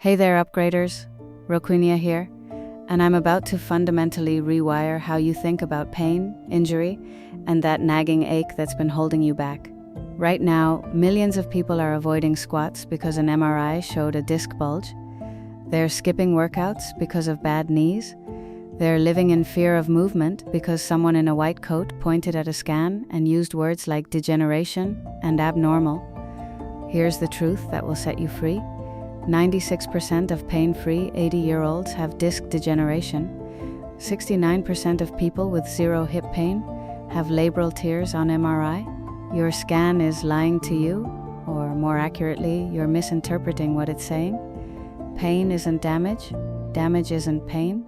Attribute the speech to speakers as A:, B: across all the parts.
A: Hey there, upgraders. Roquinia here, and I'm about to fundamentally rewire how you think about pain, injury, and that nagging ache that's been holding you back. Right now, millions of people are avoiding squats because an MRI showed a disc bulge. They're skipping workouts because of bad knees. They're living in fear of movement because someone in a white coat pointed at a scan and used words like degeneration and abnormal. Here's the truth that will set you free. 96% of pain-free 80-year-olds have disc degeneration. 69% of people with zero hip pain have labral tears on MRI. Your scan is lying to you, or more accurately, you're misinterpreting what it's saying. Pain isn't damage, damage isn't pain,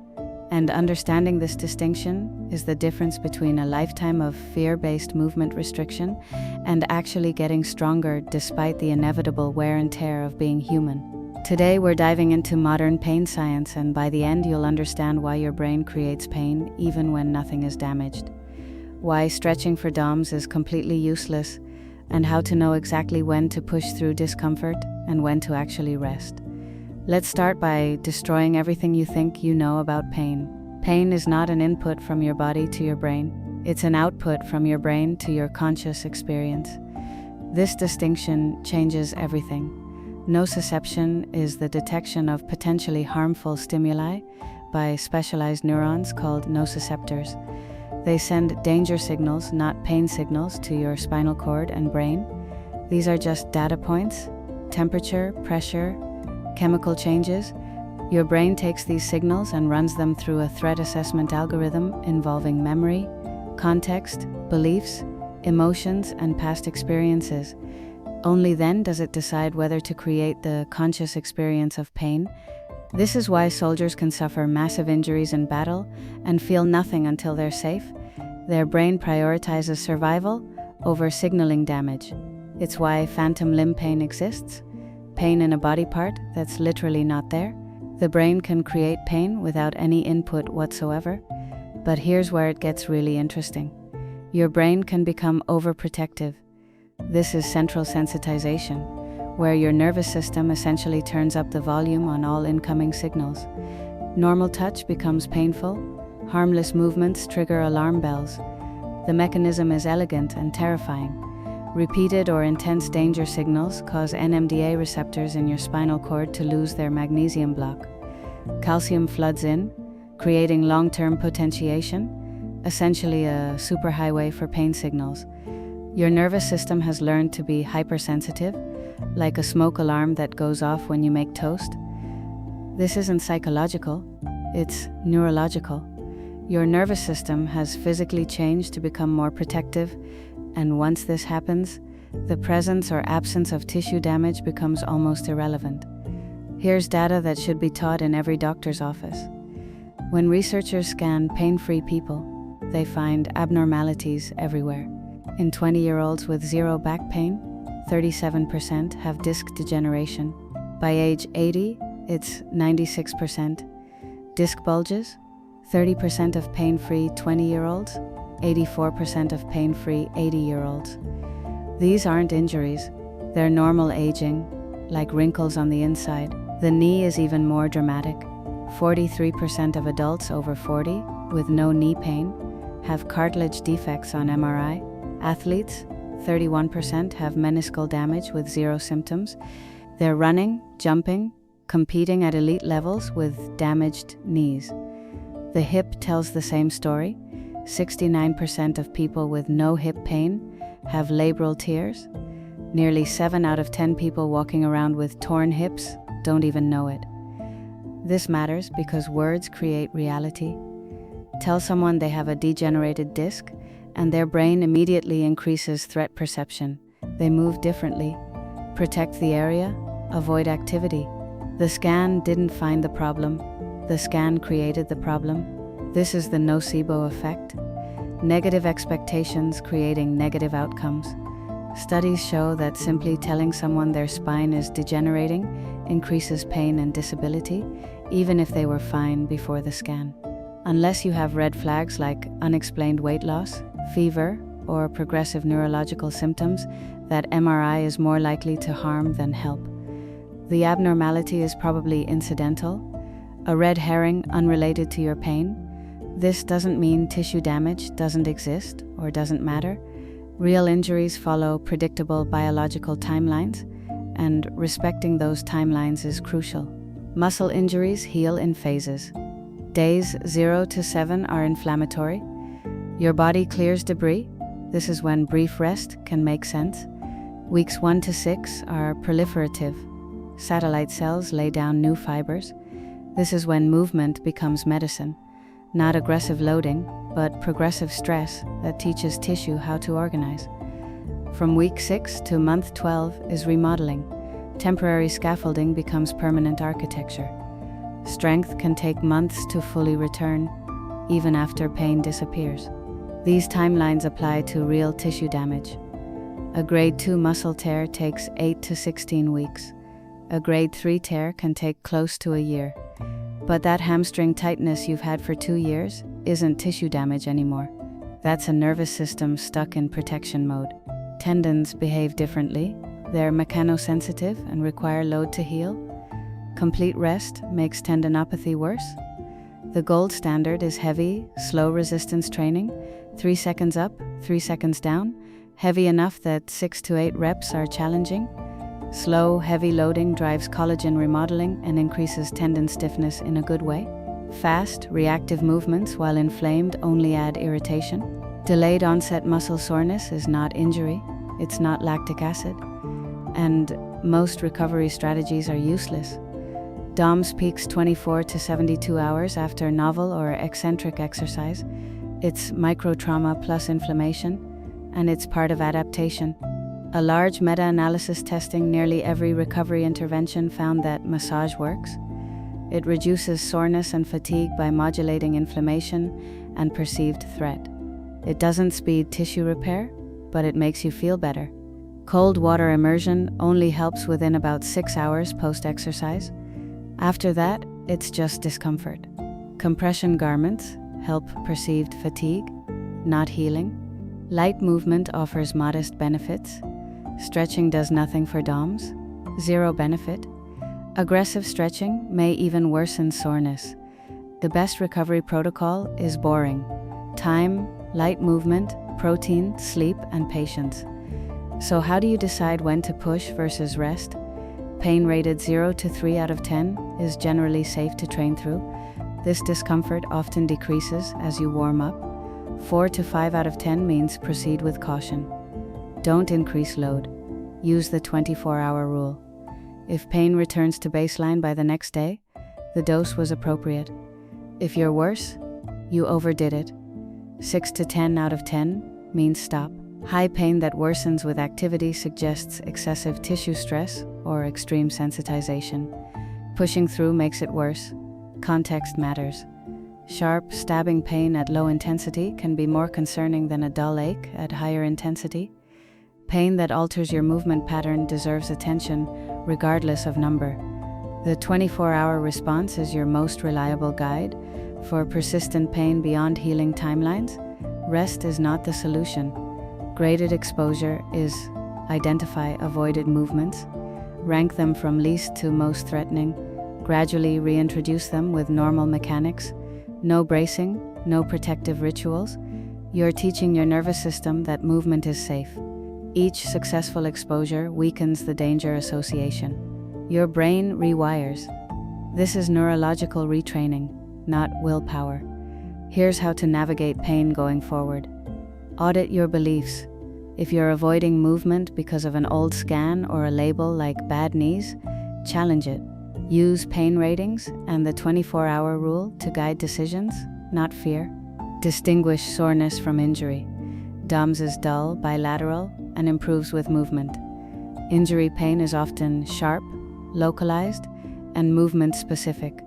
A: and understanding this distinction is the difference between a lifetime of fear-based movement restriction and actually getting stronger despite the inevitable wear and tear of being human. Today we're diving into modern pain science, and by the end you'll understand why your brain creates pain even when nothing is damaged, why stretching for DOMs is completely useless, and how to know exactly when to push through discomfort and when to actually rest. Let's start by destroying everything you think you know about pain. Pain is not an input from your body to your brain. It's an output from your brain to your conscious experience. This distinction changes everything. Nociception is the detection of potentially harmful stimuli by specialized neurons called nociceptors. They send danger signals, not pain signals, to your spinal cord and brain. These are just data points, temperature, pressure, chemical changes. Your brain takes these signals and runs them through a threat assessment algorithm involving memory, context, beliefs, emotions, and past experiences. Only then does it decide whether to create the conscious experience of pain. This is why soldiers can suffer massive injuries in battle and feel nothing until they're safe. Their brain prioritizes survival over signaling damage. It's why phantom limb pain exists. Pain in a body part that's literally not there. The brain can create pain without any input whatsoever. But here's where it gets really interesting. Your brain can become overprotective. This is central sensitization, where your nervous system essentially turns up the volume on all incoming signals. Normal touch becomes painful. Harmless movements trigger alarm bells. The mechanism is elegant and terrifying. Repeated or intense danger signals cause NMDA receptors in your spinal cord to lose their magnesium block. Calcium floods in, creating long-term potentiation, essentially a superhighway for pain signals. Your nervous system has learned to be hypersensitive, like a smoke alarm that goes off when you make toast. This isn't psychological, it's neurological. Your nervous system has physically changed to become more protective, and once this happens, the presence or absence of tissue damage becomes almost irrelevant. Here's data that should be taught in every doctor's office. When researchers scan pain-free people, they find abnormalities everywhere. In 20-year-olds with zero back pain, 37% have disc degeneration. By age 80, it's 96%. Disc bulges, 30% of pain-free 20-year-olds, 84% of pain-free 80-year-olds. These aren't injuries, they're normal aging, like wrinkles on the inside. The knee is even more dramatic. 43% of adults over 40 with no knee pain have cartilage defects on MRI. Athletes, 31% have meniscal damage with zero symptoms. They're running, jumping, competing at elite levels with damaged knees. The hip tells the same story. 69% of people with no hip pain have labral tears. Nearly 7 out of 10 people walking around with torn hips don't even know it. This matters because words create reality. Tell someone they have a degenerated disc, and their brain immediately increases threat perception. They move differently. Protect the area, avoid activity. The scan didn't find the problem. The scan created the problem. This is the nocebo effect. Negative expectations creating negative outcomes. Studies show that simply telling someone their spine is degenerating increases pain and disability, even if they were fine before the scan. Unless you have red flags like unexplained weight loss, fever, or progressive neurological symptoms, that MRI is more likely to harm than help. The abnormality is probably incidental, a red herring unrelated to your pain. This doesn't mean tissue damage doesn't exist or doesn't matter. Real injuries follow predictable biological timelines, and respecting those timelines is crucial. Muscle injuries heal in phases. Days 0 to 7 are inflammatory. Your body clears debris. This is when brief rest can make sense. Weeks 1 to 6 are proliferative. Satellite cells lay down new fibers. This is when movement becomes medicine. Not aggressive loading, but progressive stress that teaches tissue how to organize. From week 6 to month 12 is remodeling. Temporary scaffolding becomes permanent architecture. Strength can take months to fully return, even after pain disappears. These timelines apply to real tissue damage. A grade 2 muscle tear takes 8 to 16 weeks. A grade 3 tear can take close to a year. But that hamstring tightness you've had for 2 years isn't tissue damage anymore. That's a nervous system stuck in protection mode. Tendons behave differently. They're mechanosensitive and require load to heal. Complete rest makes tendinopathy worse. The gold standard is heavy, slow resistance training, 3 seconds up, 3 seconds down, heavy enough that 6 to 8 reps are challenging. Slow, heavy loading drives collagen remodeling and increases tendon stiffness in a good way. Fast, reactive movements while inflamed only add irritation. Delayed onset muscle soreness is not injury, it's not lactic acid. And most recovery strategies are useless. DOMS peaks 24 to 72 hours after novel or eccentric exercise. It's micro-trauma plus inflammation, and it's part of adaptation. A large meta-analysis testing nearly every recovery intervention found that massage works. It reduces soreness and fatigue by modulating inflammation and perceived threat. It doesn't speed tissue repair, but it makes you feel better. Cold water immersion only helps within about 6 hours post-exercise. After that, it's just discomfort. Compression garments help perceived fatigue, not healing. Light movement offers modest benefits. Stretching does nothing for DOMS, 0 benefit. Aggressive stretching may even worsen soreness. The best recovery protocol is boring. Time, light movement, protein, sleep, and patience. So how do you decide when to push versus rest? Pain rated 0 to 3 out of 10 is generally safe to train through. This discomfort often decreases as you warm up. 4 to 5 out of 10 means proceed with caution. Don't increase load. Use the 24-hour rule. If pain returns to baseline by the next day, the dose was appropriate. If you're worse, you overdid it. 6 to 10 out of 10 means stop. High pain that worsens with activity suggests excessive tissue stress or extreme sensitization. Pushing through makes it worse. Context matters. Sharp, stabbing pain at low intensity can be more concerning than a dull ache at higher intensity. Pain that alters your movement pattern deserves attention, regardless of number. The 24-hour response is your most reliable guide. For persistent pain beyond healing timelines, rest is not the solution. Graded exposure is identify avoided movements, rank them from least to most threatening, gradually reintroduce them with normal mechanics, no bracing, no protective rituals. You're teaching your nervous system that movement is safe. Each successful exposure weakens the danger association. Your brain rewires. This is neurological retraining, not willpower. Here's how to navigate pain going forward. Audit your beliefs. If you're avoiding movement because of an old scan or a label like bad knees, challenge it. Use pain ratings and the 24-hour rule to guide decisions, not fear. Distinguish soreness from injury. DOMS is dull, bilateral, and improves with movement. Injury pain is often sharp, localized, and movement-specific.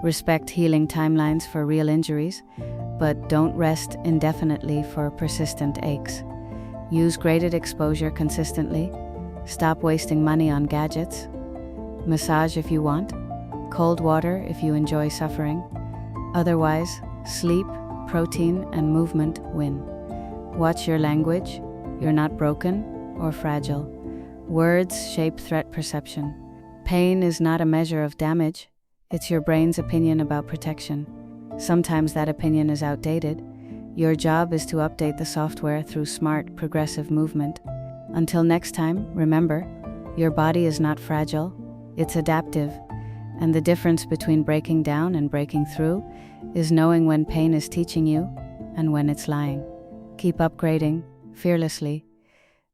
A: Respect healing timelines for real injuries, but don't rest indefinitely for persistent aches. Use graded exposure consistently. Stop wasting money on gadgets. Massage if you want. Cold water if you enjoy suffering. Otherwise, sleep, protein, and movement win. Watch your language. You're not broken or fragile. Words shape threat perception. Pain is not a measure of damage. It's your brain's opinion about protection. Sometimes that opinion is outdated. Your job is to update the software through smart, progressive movement. Until next time, remember, your body is not fragile, it's adaptive. And the difference between breaking down and breaking through is knowing when pain is teaching you and when it's lying. Keep upgrading, fearlessly,